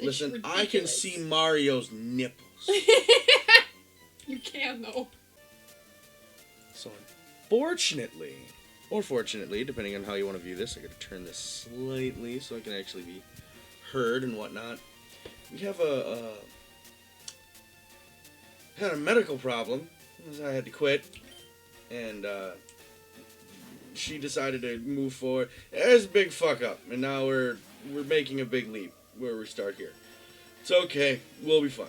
Listen, I can see Mario's nipples. You can, though. So, unfortunately, or fortunately, depending on how you want to view this, I got to turn this slightly so I can actually be heard and whatnot. We have had a medical problem. I had to quit, and she decided to move forward. It was a big fuck up, and now we're making a big leap where we start here. It's okay, we'll be fine.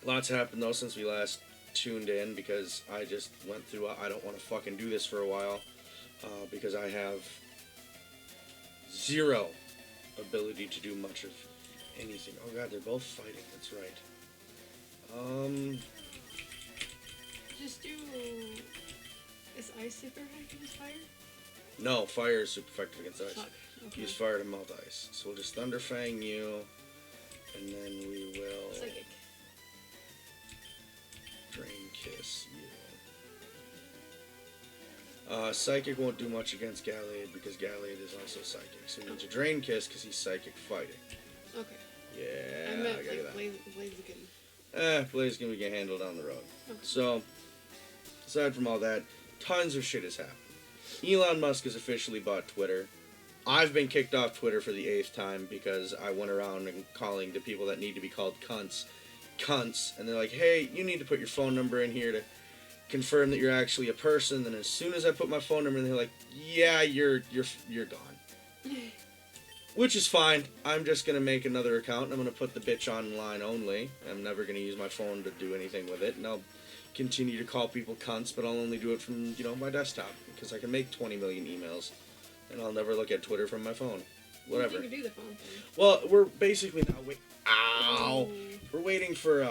Lots happened though since we last tuned in, because I just went through I don't want to fucking do this for a while, because I have zero ability to do much of anything. Oh god, they're both fighting, that's right. Just do... Is ice super effective against fire? No, fire is super effective against ice. Fuck. Okay. Use fire to melt ice. So we'll just Thunderfang you, and then we will Psychic. Drain Kiss you. Psychic won't do much against Gallade because Gallade is also Psychic. So we need to Drain Kiss because he's Psychic fighting. Okay. Yeah, I meant I got like that. Blaziken. Blaziken we can handle down the road. Okay. So, aside from all that, tons of shit has happened. Elon Musk has officially bought Twitter. I've been kicked off Twitter for the 8th time because I went around and calling the people that need to be called cunts, and they're like, hey, you need to put your phone number in here to confirm that you're actually a person. And as soon as I put my phone number in, they're like, yeah, you're gone. Which is fine. I'm just going to make another account, and I'm going to put the bitch online only. I'm never going to use my phone to do anything with it, and I'll continue to call people cunts, but I'll only do it from, my desktop, because I can make 20 million emails, and I'll never look at Twitter from my phone. Whatever. You can do the phone thing. Well, we're basically now we're waiting for,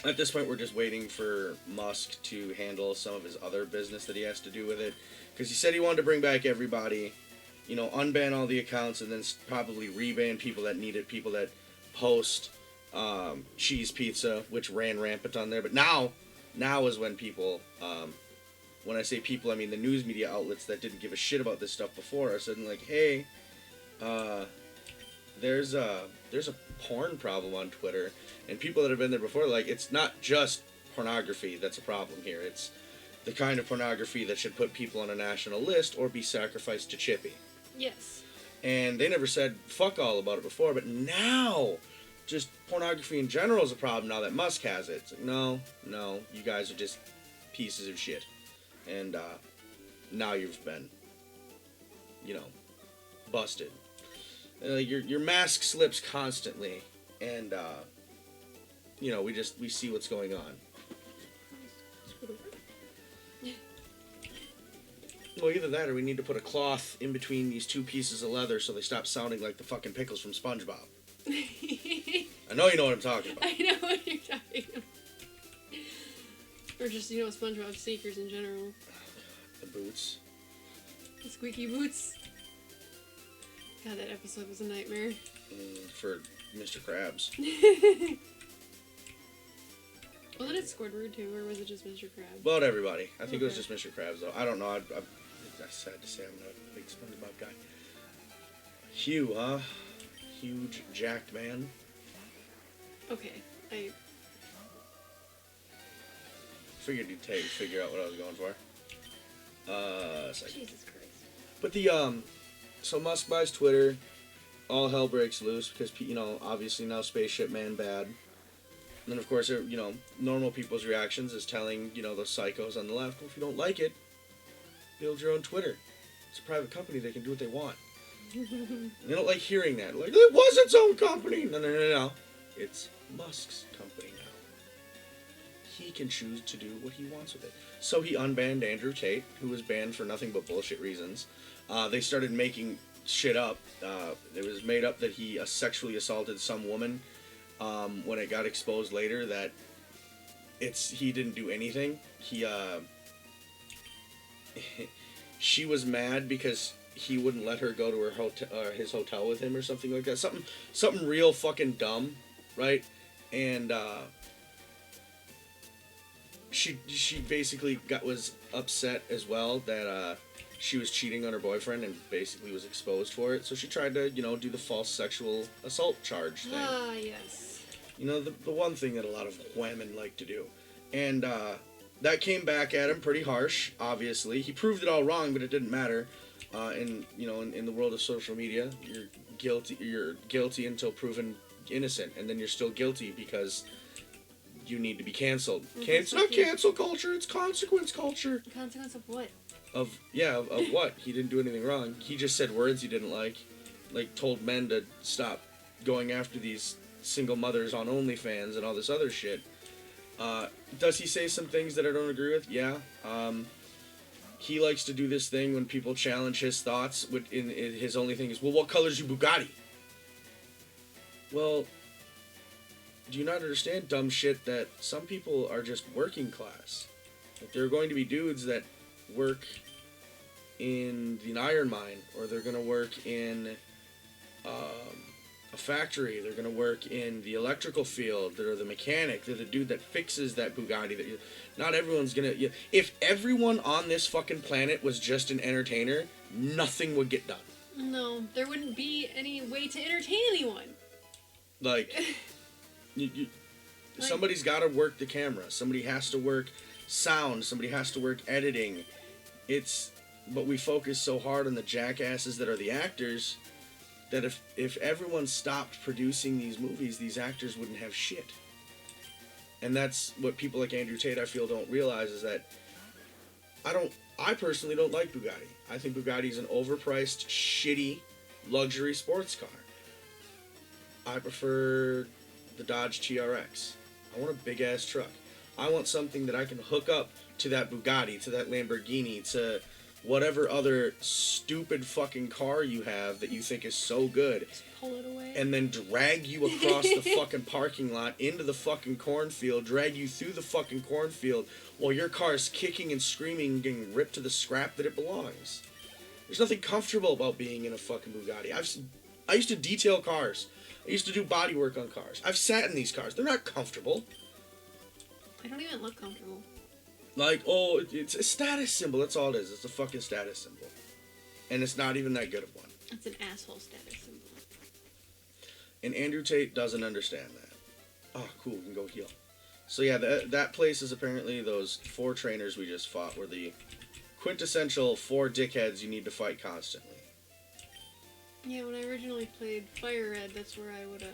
at this point, we're just waiting for Musk to handle some of his other business that he has to do with it, because he said he wanted to bring back everybody, unban all the accounts, and then probably reban people that need it, people that post cheese pizza, which ran rampant on there. But now is when people, when I say people, I mean the news media outlets that didn't give a shit about this stuff before, are suddenly like, hey, there's a porn problem on Twitter, and people that have been there before, like, it's not just pornography that's a problem here. It's the kind of pornography that should put people on a national list or be sacrificed to Chippy. Yes. And they never said fuck all about it before, but now, just pornography in general is a problem now that Musk has it. It's like, no, you guys are just pieces of shit. And now you've been, busted. And, your mask slips constantly, and, we see what's going on. Well, either that or we need to put a cloth in between these two pieces of leather so they stop sounding like the fucking pickles from SpongeBob. I know you know what I'm talking about. I know what you're talking about. Or just, SpongeBob sneakers in general. The boots. The squeaky boots. God, that episode was a nightmare. For Mr. Krabs. Wasn't it Squidward too, or was it just Mr. Krabs? About everybody. I think it was just Mr. Krabs, though. I don't know. I sad to say I'm not a big SpongeBob guy. Hugh, huh? Huge, jacked man. Okay, Figured you'd figure out what I was going for. Jesus Christ. But so Musk buys Twitter, all hell breaks loose because, obviously now Spaceship Man bad. And then, of course, normal people's reactions is telling, those psychos on the left, well, if you don't like it, build your own Twitter. It's a private company, they can do what they want. They don't like hearing that. Like, it was its own company. No. It's Musk's company now. He can choose to do what he wants with it. So he unbanned Andrew Tate, who was banned for nothing but bullshit reasons. They started making shit up. It was made up that he sexually assaulted some woman. When it got exposed later that he didn't do anything. She was mad because he wouldn't let her go to her his hotel with him or something like that. Something real fucking dumb, right? And she basically was upset as well that she was cheating on her boyfriend and basically was exposed for it. So she tried to, you know, do the false sexual assault charge thing. Ah, yes. You know, the one thing that a lot of women like to do. And that came back at him pretty harsh, obviously. He proved it all wrong, but it didn't matter. In the world of social media, you're guilty until proven innocent, and then you're still guilty because you need to be canceled. It's not cancel culture, it's consequence culture. The consequence of what? Of what? He didn't do anything wrong. He just said words he didn't like told men to stop going after these single mothers on OnlyFans and all this other shit. Does he say some things that I don't agree with? Yeah. He likes to do this thing when people challenge his thoughts. In his only thing is, well, what color's your Bugatti? Well, do you not understand, dumb shit, that some people are just working class? Like, there are going to be dudes that work in the iron mine, or they're going to work in a factory, they're going to work in the electrical field, they're the mechanic, they're the dude that fixes that Bugatti. Not everyone's going to... If everyone on this fucking planet was just an entertainer, nothing would get done. No, there wouldn't be any way to entertain anyone. Like, somebody's got to work the camera, somebody has to work sound, somebody has to work editing. But we focus so hard on the jackasses that are the actors that if everyone stopped producing these movies, these actors wouldn't have shit. And that's what people like Andrew Tate, I feel, don't realize, is that I personally don't like Bugatti. I think Bugatti is an overpriced, shitty, luxury sports car. I prefer the Dodge TRX. I want a big-ass truck. I want something that I can hook up to that Bugatti, to that Lamborghini, to whatever other stupid fucking car you have that you think is so good. Just pull it away. And then drag you across the fucking parking lot into the fucking cornfield, drag you through the fucking cornfield while your car's kicking and screaming, getting ripped to the scrap that it belongs. There's nothing comfortable about being in a fucking Bugatti. I used to detail cars. I used to do body work on cars. I've sat in these cars. They're not comfortable. I don't even look comfortable. Like, oh, it's a status symbol. That's all it is. It's a fucking status symbol. And it's not even that good of one. It's an asshole status symbol. And Andrew Tate doesn't understand that. Oh, cool. We can go heal. So yeah, that place is apparently those 4 trainers we just fought were the quintessential 4 dickheads you need to fight constantly. Yeah, when I originally played Fire Red, that's where I would,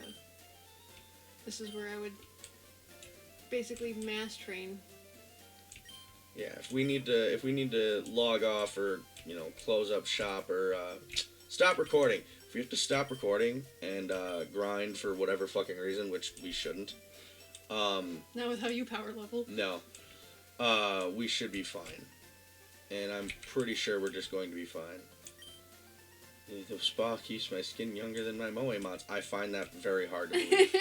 this is where I would basically mass train. Yeah, if we need to log off or, close up shop or stop recording. If we have to stop recording and grind for whatever fucking reason, which we shouldn't. Not with how you power level. No. We should be fine. And I'm pretty sure we're just going to be fine. The spa keeps my skin younger than my Moemons. I find that very hard to believe.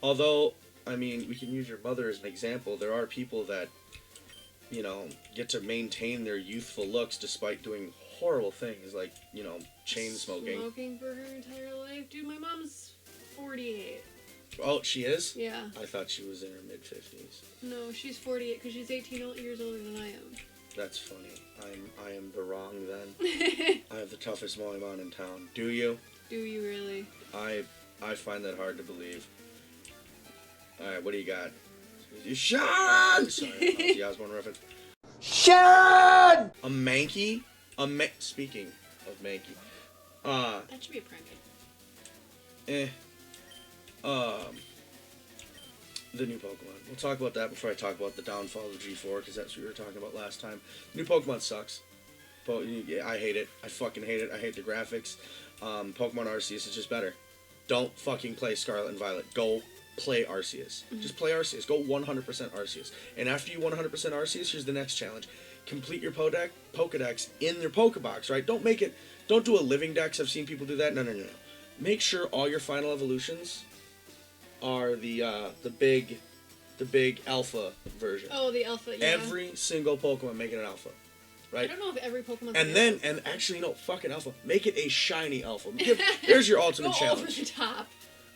Although, I mean, we can use your mother as an example. There are people that get to maintain their youthful looks despite doing horrible things like, chain smoking. Smoking for her entire life. Dude, my mom's 48. Oh, she is? Yeah. I thought she was in her mid-50s. No, she's 48 because she's 18 years older than I am. That's funny. I am the wrong then. I have the toughest Moemon in town. Do you? Do you really? I find that hard to believe. Alright, what do you got? Sean! Sorry, that was the Osborne reference. Sean! A Mankey? Speaking of Mankey. That should be a prank. The new Pokemon. We'll talk about that before I talk about the downfall of G4, because that's what we were talking about last time. New Pokemon sucks. I hate it. I fucking hate it. I hate the graphics. Pokemon Arceus is just better. Don't fucking play Scarlet and Violet. Go play Arceus. Mm-hmm. Just play Arceus. Go 100% Arceus. And after you 100% Arceus, here's the next challenge. Complete your Pokedex in your Pokebox, right? Don't do a living dex. I've seen people do that. No. Make sure all your final evolutions are the big alpha version. Oh, the alpha, yeah. Every single Pokemon, make it an alpha. Right? I don't know if every Pokemon. And actually, no, fucking alpha. Make it a shiny alpha. Here's your ultimate challenge. Go over the top.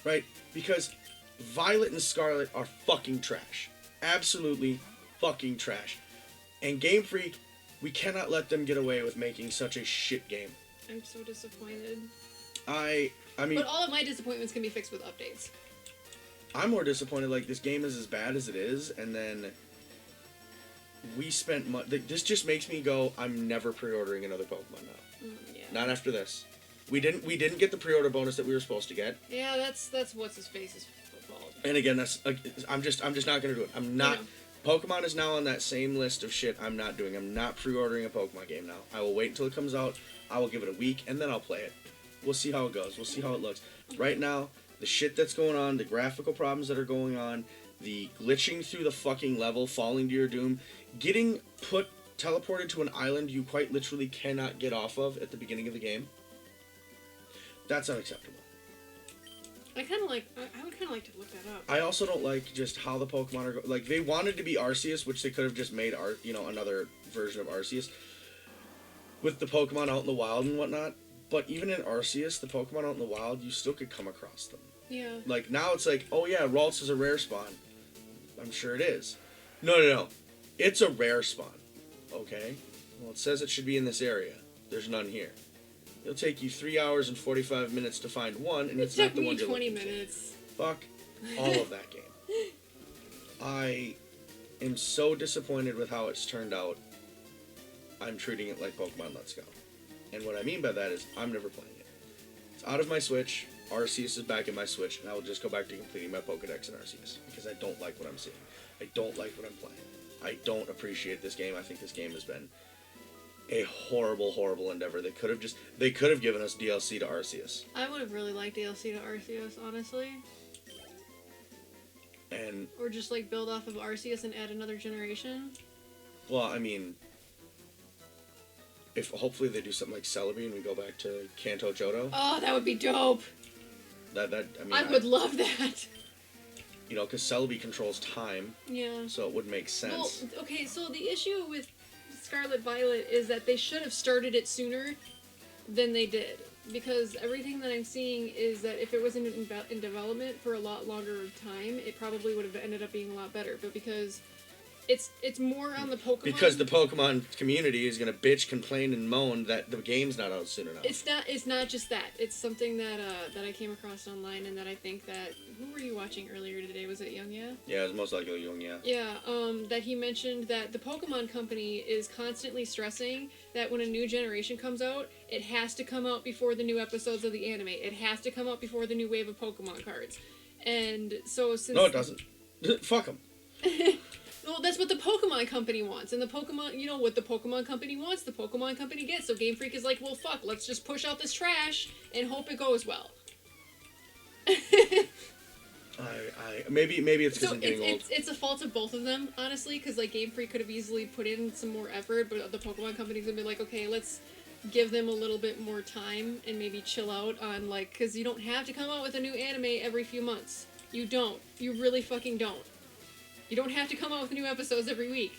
Right? Because Violet and Scarlet are fucking trash. Absolutely fucking trash. And Game Freak We cannot let them get away with making such a shit game. I'm so disappointed. I mean... But all of my disappointments can be fixed with updates. I'm more disappointed, like, this game is as bad as it is, and then we spent this just makes me go, I'm never pre-ordering another Pokemon now. Yeah. Not after this. We didn't get the pre-order bonus that we were supposed to get. Yeah, that's what's his face's fault. And again, that's I'm just not gonna do it. I'm not. Pokemon is now on that same list of shit I'm not doing. I'm not pre-ordering a Pokemon game now. I will wait until it comes out. I will give it a week, and then I'll play it. We'll see how it goes. We'll see how it looks. Right now, the shit that's going on, the graphical problems that are going on, the glitching through the fucking level, falling to your doom, getting teleported to an island you quite literally cannot get off of at the beginning of the game. That's unacceptable. I would kind of like to look that up. I also don't like just how the Pokemon are like. They wanted to be Arceus, which they could have just made another version of Arceus with the Pokemon out in the wild and whatnot. But even in Arceus, the Pokemon out in the wild, you still could come across them. Yeah. Like now it's like, oh yeah, Ralts is a rare spawn. I'm sure it is. No. It's a rare spawn. Okay. Well, it says it should be in this area. There's none here. It'll take you 3 hours and 45 minutes to find one, and it's not the one you're looking for. 20 minutes. Fuck all of that game. I am so disappointed with how it's turned out. I'm treating it like Pokemon Let's Go. And what I mean by that is I'm never playing it. It's out of my Switch. Arceus is back in my Switch, and I will just go back to completing my Pokedex in Arceus because I don't like what I'm seeing. I don't like what I'm playing. I don't appreciate this game. I think this game has been a horrible, horrible endeavor. They could have given us DLC to Arceus. I would have really liked DLC to Arceus, honestly. Or just like build off of Arceus and add another generation. Well, I mean, if hopefully they do something like Celebi and we go back to Kanto Johto. Oh, that would be dope. I would love that. You know, because Celebi controls time. Yeah. So it would make sense. Well, okay, so the issue with Scarlet Violet is that they should have started it sooner than they did. Because everything that I'm seeing is that if it was in development for a lot longer time, it probably would have ended up being a lot better. But because it's more on the Pokemon... Because the Pokemon community is going to bitch, complain, and moan that the game's not out soon enough. It's not just that. It's something that I came across online and that I think that... Who were you watching earlier today? Was it Young Ya? Yeah, it was most likely Young Ya. Yeah, that he mentioned that the Pokemon company is constantly stressing that when a new generation comes out, it has to come out before the new episodes of the anime. It has to come out before the new wave of Pokemon cards. And so since... No, it doesn't. Fuck them. Well, that's what the Pokemon company wants, and the Pokemon, what the Pokemon company wants, the Pokemon company gets. So Game Freak is like, well, fuck, let's just push out this trash and hope it goes well. Maybe it's because I'm getting old. It's a fault of both of them, honestly, because like Game Freak could have easily put in some more effort, but the Pokemon company's gonna be like, okay, let's give them a little bit more time and maybe chill out on because you don't have to come out with a new anime every few months. You don't. You really fucking don't. You don't have to come out with new episodes every week.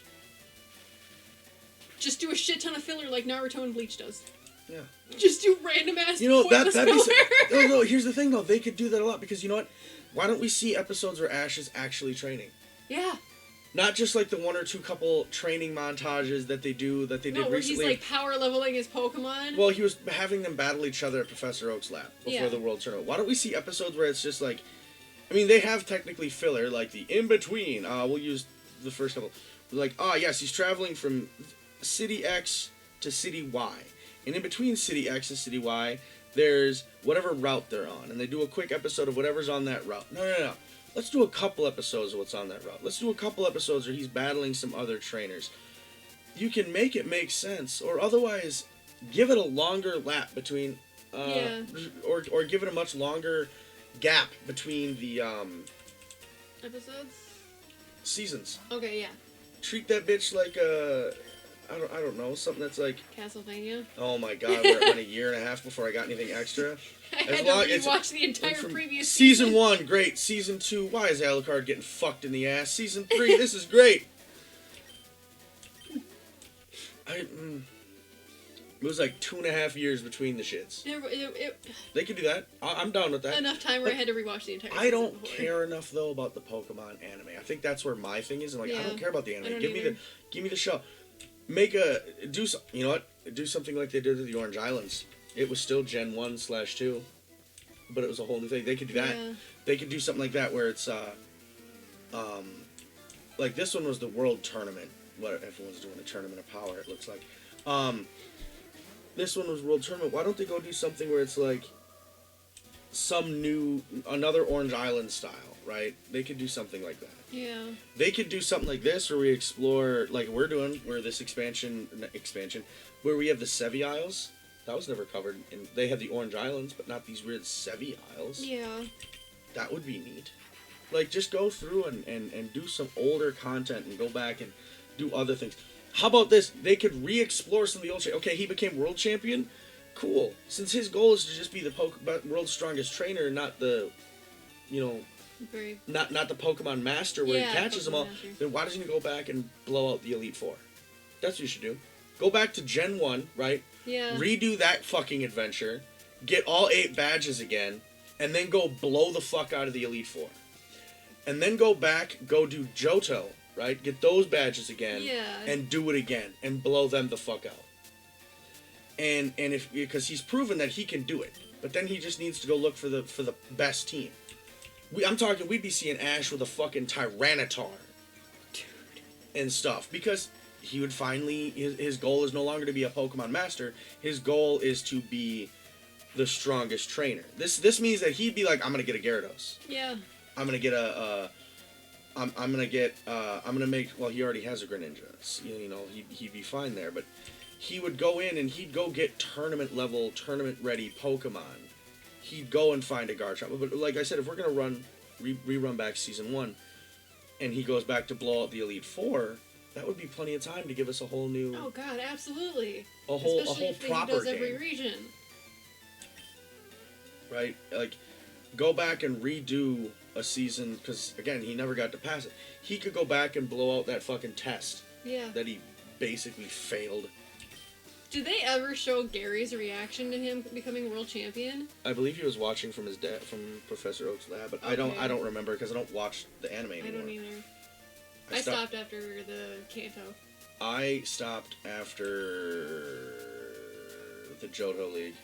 Just do a shit ton of filler like Naruto and Bleach does. Yeah. Just do random ass that'd be no, here's the thing though, they could do that a lot because you know what? Why don't we see episodes where Ash is actually training? Yeah. Not just like the one or two couple training montages that they did recently. Where he's like power leveling his Pokemon. Well, he was having them battle each other at Professor Oak's lab before the World Tournament. Why don't we see episodes where it's just like, I mean, they have technically filler, like the in-between. We'll use the first couple. Like, yes, he's traveling from City X to City Y. And in between City X and City Y, there's whatever route they're on. And they do a quick episode of whatever's on that route. No. Let's do a couple episodes of what's on that route. Let's do a couple episodes where he's battling some other trainers. You can make it make sense. Or otherwise, give it a longer lap between... Or give it a much longer... gap between the episodes, seasons. Okay, yeah. Treat that bitch like I don't know, something that's like Castlevania. Oh my god, we're at 1.5 years before I got anything extra. I had to rewatch the entire previous season 1, great. Season 2, why is Alucard getting fucked in the ass? Season 3, this is great. It was like 2.5 years between the shits. They could do that. I'm down with that. Enough time where I had to rewatch the entire season. I don't care enough though about the Pokemon anime. I think that's where my thing is. I don't care about the anime. Give me the show. You know what? Do something like they did with the Orange Islands. It was still Gen 1/2, but it was a whole new thing. They could do that. Yeah. They could do something like that where it's like this one was the World Tournament. What everyone's doing a tournament of power. It looks like. This one was World Tournament. Why don't they go do something where it's like another Orange Island style, right? They could do something like that. Yeah. They could do something like this where we explore, like we're doing, where this expansion, where we have the Sevii Isles. That was never covered. And they have the Orange Islands, but not these weird Sevii Isles. Yeah. That would be neat. Like, just go through and do some older content and go back and do other things. How about this? They could re-explore some of the old shit. Okay, he became world champion. Cool. Since his goal is to just be the world's strongest trainer, not the, not the Pokemon Master where he catches them all. Master. Then why doesn't he go back and blow out the Elite Four? That's what you should do. Go back to Gen 1, right? Yeah. Redo that fucking adventure. Get all 8 badges again. And then go blow the fuck out of the Elite Four. And then go back, go do Johto, right? Get those badges again. Yeah. And do it again. And blow them the fuck out. And because he's proven that he can do it. But then he just needs to go look for the best team. I'm talking, we'd be seeing Ash with a fucking Tyranitar. Dude. And stuff. Because he would finally, his goal is no longer to be a Pokemon Master. His goal is to be the strongest trainer. This means that he'd be like, I'm gonna get a Gyarados. Yeah. I'm gonna get I'm gonna make, well, he already has a Greninja. So, he'd be fine there, but he would go in and he'd go get tournament ready Pokemon. He'd go and find a Garchomp. But like I said, if we're gonna rerun back season 1, and he goes back to blow out the Elite Four, that would be plenty of time to give us a whole new. Oh God, absolutely. A whole if proper he does game. every region. Right, like, go back and redo a season, because again, he never got to pass it. He could go back and blow out that fucking test. Yeah. That he basically failed. Did they ever show Gary's reaction to him becoming world champion? I believe he was watching from his dad, from Professor Oak's lab, but Okay. I don't remember because I don't watch the anime anymore. I don't either. I stopped after the Kanto. I stopped after the Johto League.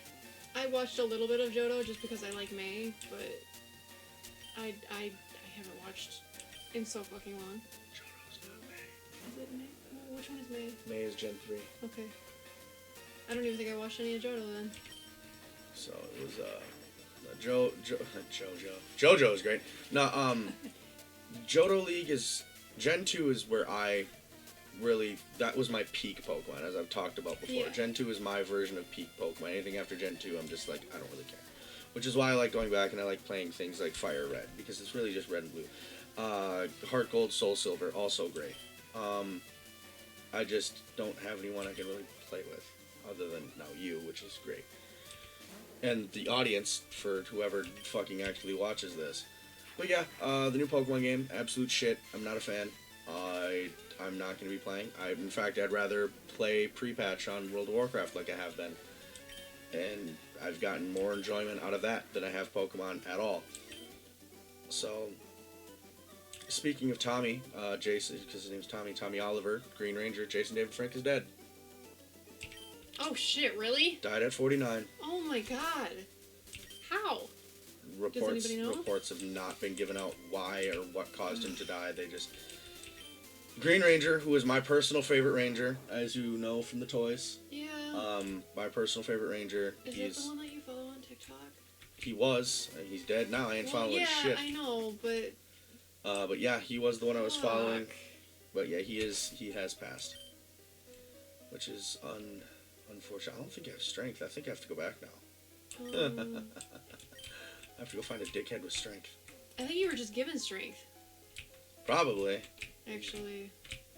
I watched a little bit of Johto just because I like May, but I haven't watched in so fucking long. Johto's not May. Is it May? No, which one is May? May is Gen 3. Okay. I don't even think I watched any of Johto then. So it was JoJo is great. No, Johto League is Gen 2 is where I really, that was my peak Pokemon, as I've talked about before. Yeah. Gen 2 is my version of peak Pokemon. Anything after Gen 2, I'm just like, I don't really care. Which is why I like going back and I like playing things like Fire Red, because it's really just Red and Blue. Heart Gold, Soul Silver, also great. I just don't have anyone I can really play with, other than now you, which is great. And the audience, for whoever fucking actually watches this. But yeah, the new Pokemon game, absolute shit. I'm not a fan. I'm not going to be playing. In fact, I'd rather play pre-patch on World of Warcraft like I have been. And I've gotten more enjoyment out of that than I have Pokemon at all. So, speaking of Tommy, Jason, because his name's Tommy Oliver, Green Ranger, Jason David Frank is dead. Oh shit, really? Died at 49. Oh my god. How? Does anybody know? Reports have not been given out why or what caused him to die. They just... Green Ranger, who is my personal favorite Ranger, as you know from the toys. Yeah. My personal favorite Ranger. Is that the one that you follow on TikTok? He was. He's dead now. I ain't following shit. Yeah, I know, but... But yeah, he was the one I was following. But yeah, he has passed. Which is unfortunate. I don't think I have strength. I think I have to go back now. I have to go find a dickhead with strength. I think you were just given strength. Probably. Actually,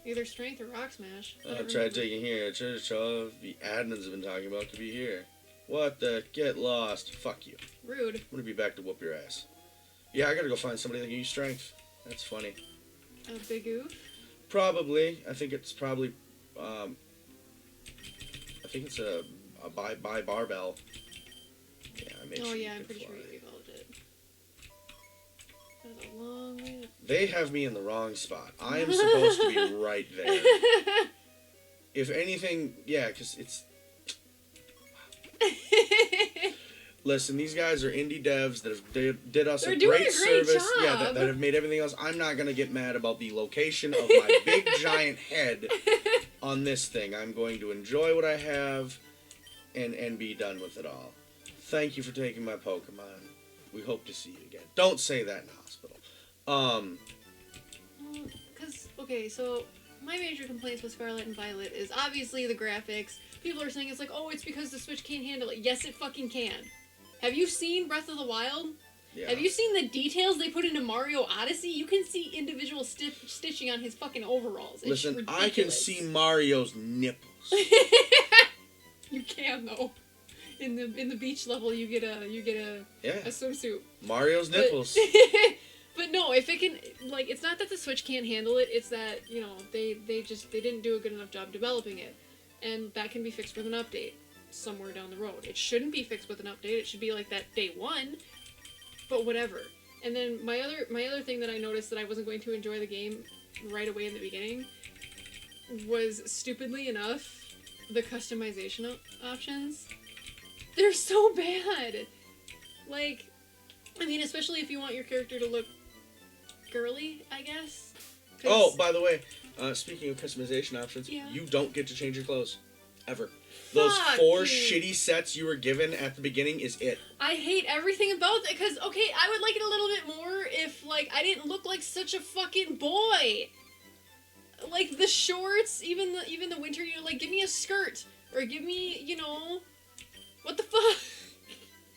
either strength or rock smash. I'll try to take it here. The admins have been talking about could be here. What the? Get lost. Fuck you. Rude. I'm gonna be back to whoop your ass. Yeah, I gotta go find somebody that can use strength. That's funny. A big oof? Probably. I think it's probably. I think it's a by barbell. Yeah, I made sure. Oh yeah, you I'm could pretty fly. sure you evolved it. That was a long way. Up. They have me in the wrong spot. I am supposed to be right there. if anything, yeah, because it's... Listen, these guys are indie devs that have did us a great service. Job. Yeah, that have made everything else. I'm not gonna get mad about the location of my big giant head on this thing. I'm going to enjoy what I have, and be done with it all. Thank you for taking my Pokemon. We hope to see you again. Don't say that in the hospital. Okay, so my major complaints with Scarlet and Violet is obviously the graphics. People are saying it's like, oh, it's because the Switch can't handle it. Yes, it fucking can. Have you seen Breath of the Wild? Yeah. Have you seen the details they put into Mario Odyssey? You can see individual stitching on his fucking overalls. It's Listen, ridiculous. I can see Mario's nipples. You can though. In the beach level, you get a swimsuit. Mario's nipples. But no, if it can, like, it's not that the Switch can't handle it. It's that they didn't do a good enough job developing it, and that can be fixed with an update somewhere down the road. It shouldn't be fixed with an update. It should be like that day one. But whatever. And then my other thing that I noticed that I wasn't going to enjoy the game right away in the beginning was, stupidly enough, the customization options. They're so bad. Like, I mean, especially if you want your character to look girly, I guess. Oh, by the way, speaking of customization options, Yeah. you don't get to change your clothes. Ever. Those 4 shitty sets you were given at the beginning is it. I hate everything about that, because, okay, I would like it a little bit more if, like, I didn't look like such a fucking boy. Like, the shorts, even the winter, like, give me a skirt. Or give me, what the fuck?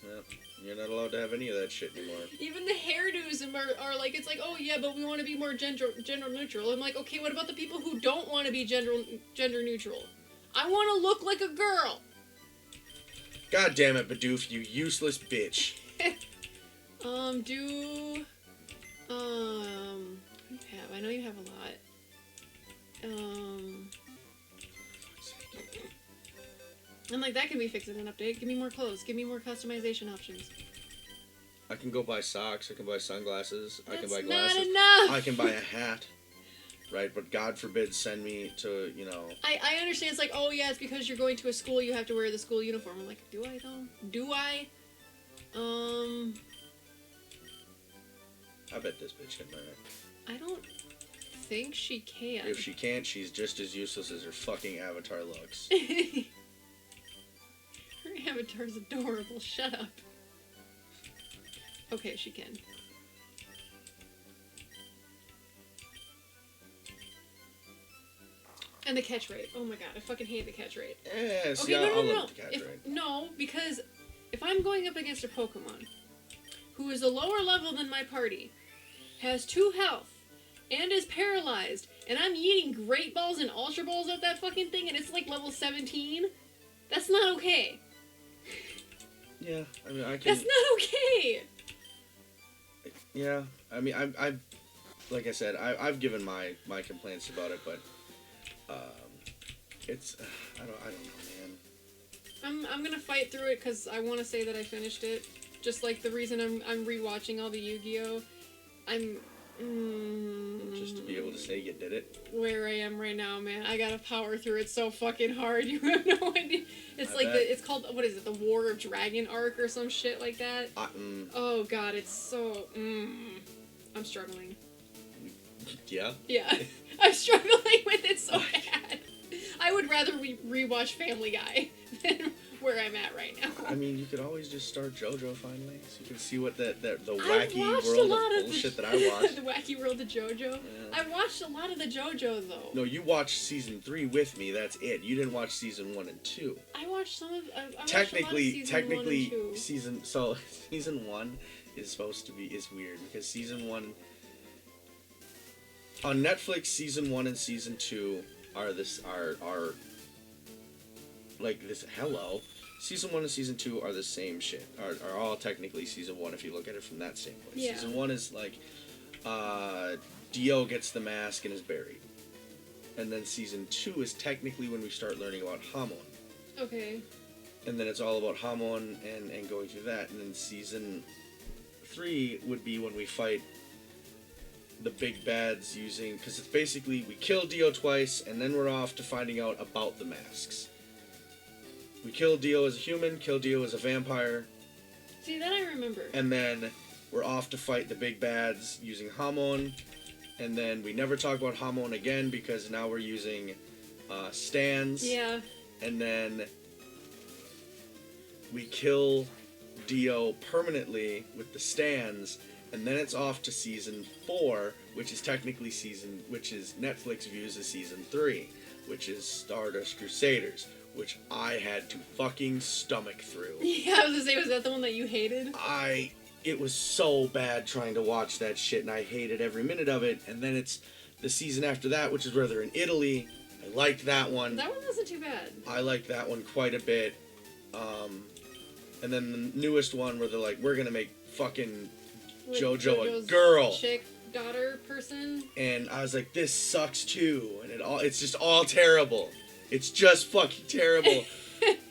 Yep. You're not allowed to have any of that shit anymore. Even the hairdos are like, it's like, oh yeah, but we want to be more gender neutral. I'm like, okay, what about the people who don't want to be gender neutral? I want to look like a girl. God damn it, Bidoof, you useless bitch. What do you have? I know you have a lot. And like, that can be fixed in an update. Give me more clothes. Give me more customization options. I can go buy socks. I can buy sunglasses. I can That's buy not glasses. enough. I can buy a hat. Right, but God forbid send me to, I understand. It's like, oh yeah, it's because you're going to a school, you have to wear the school uniform. I'm like, do I though? Do I? I bet this bitch can learn it. I don't think she can. If she can't, she's just as useless as her fucking avatar looks. Her avatar's adorable. Shut up. Okay, she can. And the catch rate. Oh my god, I fucking hate the catch rate. Yes, Okay, yeah, no. I'll love the catch rate. No, because if I'm going up against a Pokemon who is a lower level than my party, has 2 health, and is paralyzed, and I'm eating Great Balls and Ultra Balls at that fucking thing, and it's like level 17, that's not okay. Yeah, I mean, I can... That's not okay! Yeah, I mean, I've like I said, I've given my complaints about it, but it's I don't know, man. I'm gonna fight through it because I want to say that I finished it. Just like the reason I'm rewatching all the Yu-Gi-Oh! Just to be able to say you did it. Where I am right now, man, I gotta power through it so fucking hard. You have no idea. It's like it's called, what is it? The War of Dragon arc or some shit like that. Oh god, it's so. I'm struggling. Yeah. Yeah, I'm struggling with it so bad. I would rather rewatch Family Guy than where I'm at right now. I mean, you could always just start JoJo finally, so you can see what the wacky world of bullshit that I watched. The wacky world of JoJo. Yeah. I watched a lot of the JoJo though. No, you watched season 3 with me. That's it. You didn't watch season 1 and 2. I watched some of. Technically, season 1 is supposed to be weird because season 1 on Netflix, season 1 and season 2 are like this. Hello. Season 1 and Season 2 are the same shit. Are all technically Season 1 if you look at it from that standpoint. Yeah. Season 1 is like, Dio gets the mask and is buried. And then Season 2 is technically when we start learning about Hamon. Okay. And then it's all about Hamon and going through that. And then Season 3 would be when we fight the big bads using, because it's basically we kill Dio twice and then we're off to finding out about the masks. We kill Dio as a human, kill Dio as a vampire. See, that I remember. And then we're off to fight the big bads using Hamon. And then we never talk about Hamon again because now we're using stands. Yeah. And then we kill Dio permanently with the stands. And then it's off to season 4, which is technically which is Netflix views as season 3, which is Stardust Crusaders, which I had to fucking stomach through. Yeah, I was gonna say, was that the one that you hated? It was so bad trying to watch that shit, and I hated every minute of it. And then it's the season after that, which is where they're in Italy. I liked that one. That one wasn't too bad. I liked that one quite a bit. And then the newest one where they're like, we're gonna make fucking With JoJo a girl. Chick daughter person. And I was like, this sucks too. And it's just all terrible. It's just fucking terrible.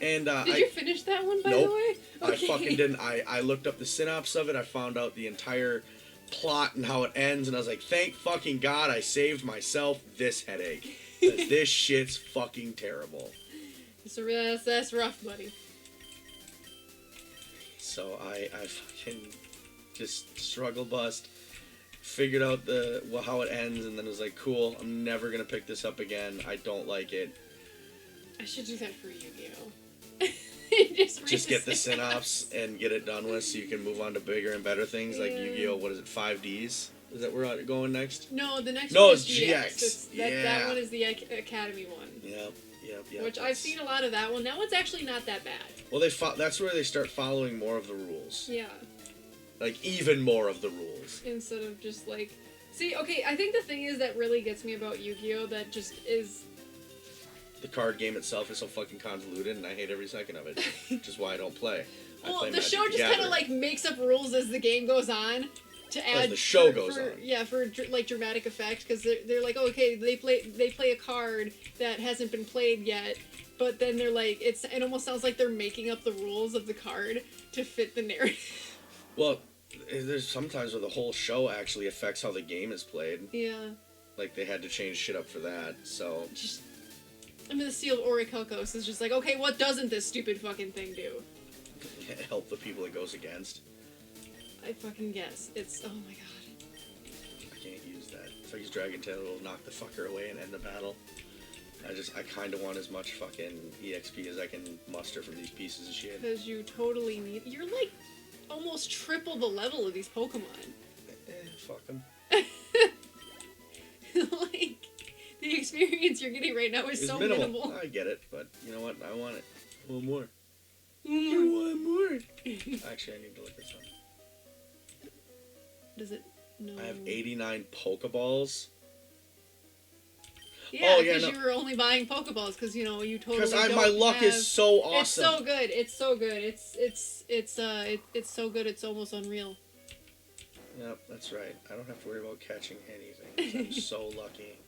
And Did you finish that one, by nope, the way? Okay. I fucking didn't. I looked up the synopsis of it. I found out the entire plot and how it ends. And I was like, thank fucking God I saved myself this headache. 'Cause this shit's fucking terrible. So that's rough, buddy. So I fucking just struggle bust. Figured out how it ends, and then was like, cool, I'm never gonna pick this up again. I don't like it. I should do that for Yu-Gi-Oh. just get the synopsis and get it done with so you can move on to bigger and better things like Yu-Gi-Oh! What is it, 5Ds? Is that where we're going next? No, the next one is is GX. That one is the Academy one. Yep. Which I've seen a lot of that one. That one's actually not that bad. Well, that's where they start following more of the rules. Yeah. Like, even more of the rules. Instead of just like... See, okay, I think the thing is that really gets me about Yu-Gi-Oh! That just is... The card game itself is so fucking convoluted, and I hate every second of it. Which is why I don't play. Well, the show just kind of like makes up rules as the game goes on to add. As the show goes on. Yeah, for like dramatic effect, because they're like, okay, they play a card that hasn't been played yet, but then they're like, it almost sounds like they're making up the rules of the card to fit the narrative. Well, there's sometimes where the whole show actually affects how the game is played. Yeah. Like they had to change shit up for that, so. The Seal of Orichalcos is just like, okay, what doesn't this stupid fucking thing do? Help the people it goes against. I fucking guess. It's, oh my god. I can't use that. If I use Dragon Tail, it'll knock the fucker away and end the battle. I kind of want as much fucking EXP as I can muster from these pieces of shit. Because you totally need... You're like almost triple the level of these Pokemon. Fuck them. Like... The experience you're getting right now is so minimal. I get it, but you know what? I want it. One more. I want more. Actually, I need to look at something. Does it? No. I have 89 Pokeballs. Yeah, because you were only buying Pokeballs because you totally. Because my luck is so awesome. It's so good. It's so good. It's so good. It's almost unreal. Yep, that's right. I don't have to worry about catching anything. I'm so lucky.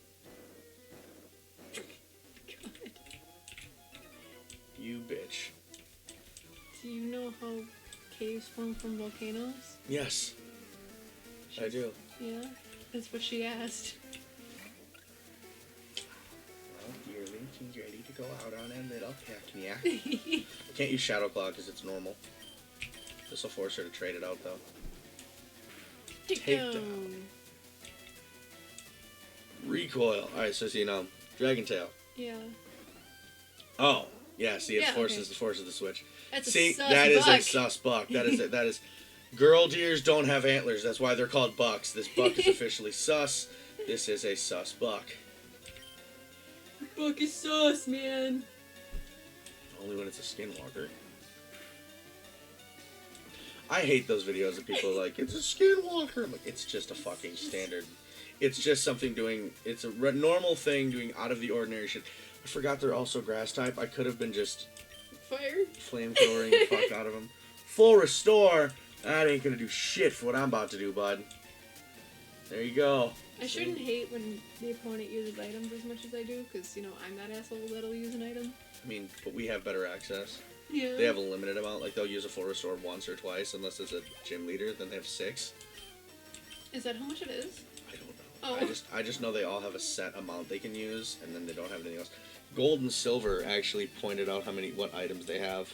God. You bitch. Do you know how caves form from volcanoes? Yes. I do. Yeah? That's what she asked. Well, you're ready to go out on a little picnic. I can't use Shadow Claw because it's normal. This will force her to trade it out, though. Takedown. Recoil. Alright, so Dragon Tail. Yeah. Oh, yeah. See, it forces okay. the force of the switch. That's see, a sus that buck. is a sus buck. That is that is. Girl deers don't have antlers. That's why they're called bucks. This buck is officially sus. This is a sus buck. Buck is sus, man. Only when it's a skinwalker. I hate those videos of people like, it's a skinwalker. I'm like, it's just a fucking standard. It's just something doing, it's a normal thing doing out of the ordinary shit. I forgot they're also grass type. I could have been just fire flamethrowing the fuck out of them. Full restore. That ain't gonna do shit for what I'm about to do, bud. There you go. I shouldn't hate when the opponent uses items as much as I do, because, I'm that asshole that'll use an item. I mean, but we have better access. Yeah. They have a limited amount. Like, they'll use a full restore once or twice, unless it's a gym leader. Then they have 6. Is that how much it is? I don't know. Oh. I just know they all have a set amount they can use, and then they don't have anything else. Gold and silver actually pointed out what items they have.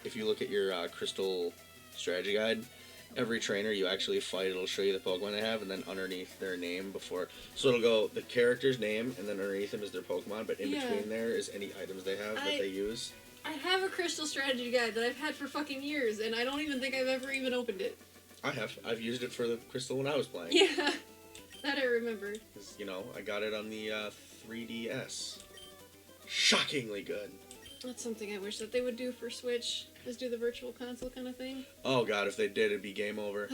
If you look at your crystal strategy guide, every trainer you actually fight, it'll show you the Pokemon they have, and then underneath their name before. So it'll go the character's name, and then underneath them is their Pokemon, but in between there is any items they have that they use. I have a crystal strategy guide that I've had for fucking years, and I don't even think I've ever even opened it. I have. I've used it for the crystal when I was playing. Yeah, that I remember. 'Cause, I got it on the 3DS. Shockingly good. That's something I wish that they would do for Switch, is do the virtual console kind of thing. Oh god, if they did, it'd be game over.